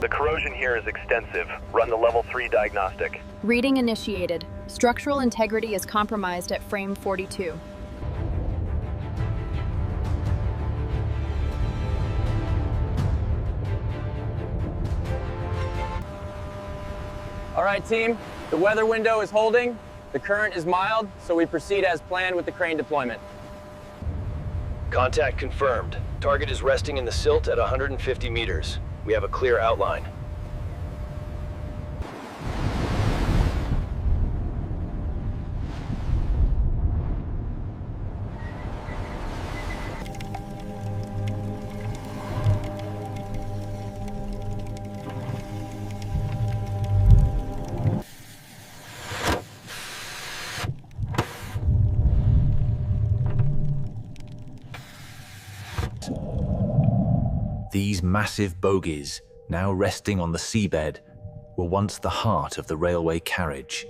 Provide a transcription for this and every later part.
The corrosion here is extensive. Run the level 3 diagnostic. Reading initiated. Structural integrity is compromised at frame 42. All right, team. The weather window is holding. The current is mild, so we proceed as planned with the crane deployment. Contact confirmed. Target is resting in the silt at 150 meters. We have a clear outline. These massive bogies, now resting on the seabed, were once the heart of the railway carriage.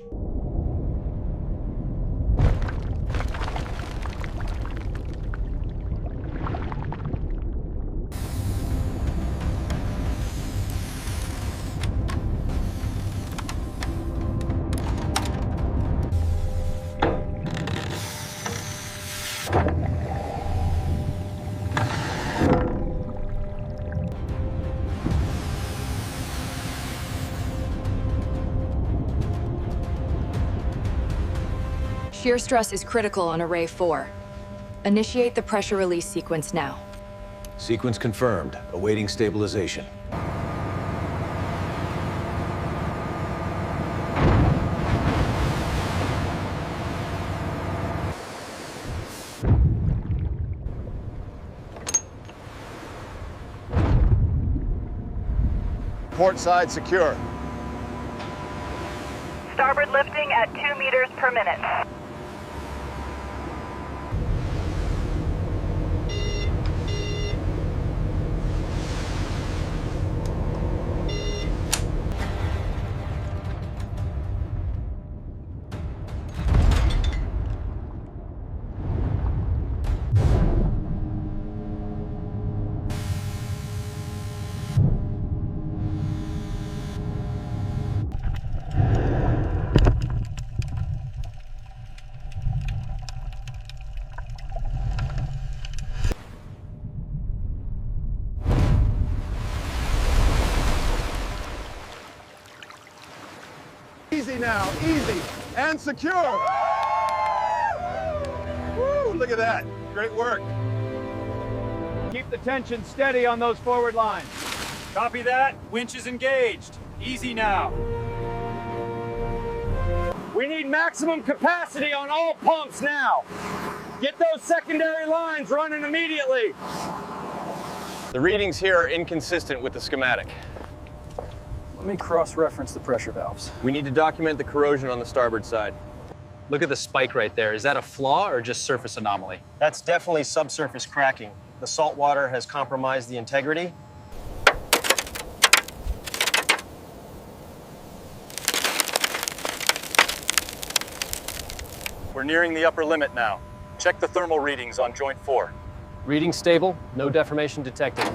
Shear stress is critical on Array 4. Initiate the pressure release sequence now. Sequence confirmed. Awaiting stabilization. Port side secure. Starboard lifting at 2 meters per minute. Easy now, easy and secure. Woo, look at that. Great work. Keep the tension steady on those forward lines. Copy that. Winch is engaged. Easy now. We need maximum capacity on all pumps now. Get those secondary lines running immediately. The readings here are inconsistent with the schematic. Let me cross-reference the pressure valves. We need to document the corrosion on the starboard side. Look at the spike right there. Is that a flaw or just surface anomaly? That's definitely subsurface cracking. The salt water has compromised the integrity. We're nearing the upper limit now. Check the thermal readings on joint 4. Reading stable, no deformation detected.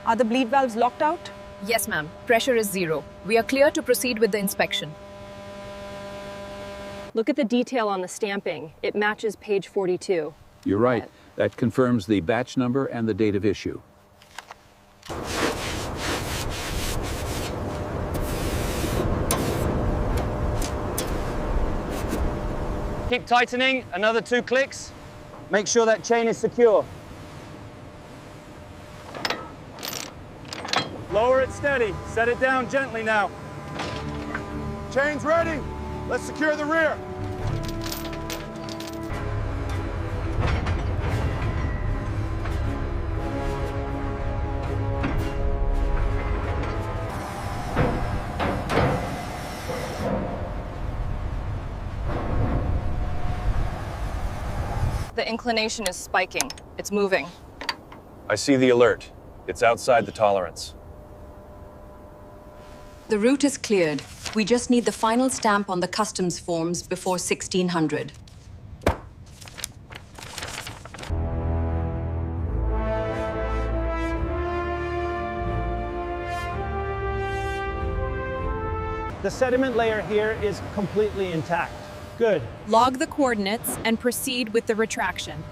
Are the bleed valves locked out? Yes, ma'am. Pressure is 0. We are clear to proceed with the inspection. Look at the detail on the stamping. It matches page 42. You're right. That confirms the batch number and the date of issue. Keep tightening, another 2 clicks. Make sure that chain is secure. Lower it steady. Set it down gently now. Chains ready. Let's secure the rear. The inclination is spiking. It's moving. I see the alert. It's outside the tolerance. The route is cleared. We just need the final stamp on the customs forms before 1600. The sediment layer here is completely intact. Good. Log the coordinates and proceed with the retraction.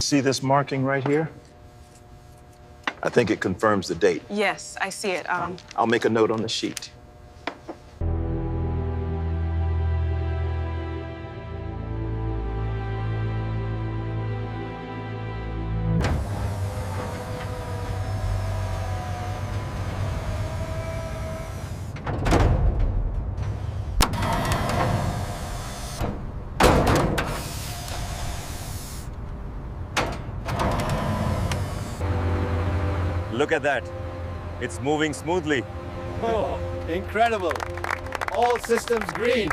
See this marking right here? I think it confirms the date. Yes, I see it. I'll make a note on the sheet. Look at that. It's moving smoothly. Oh, incredible. All systems green.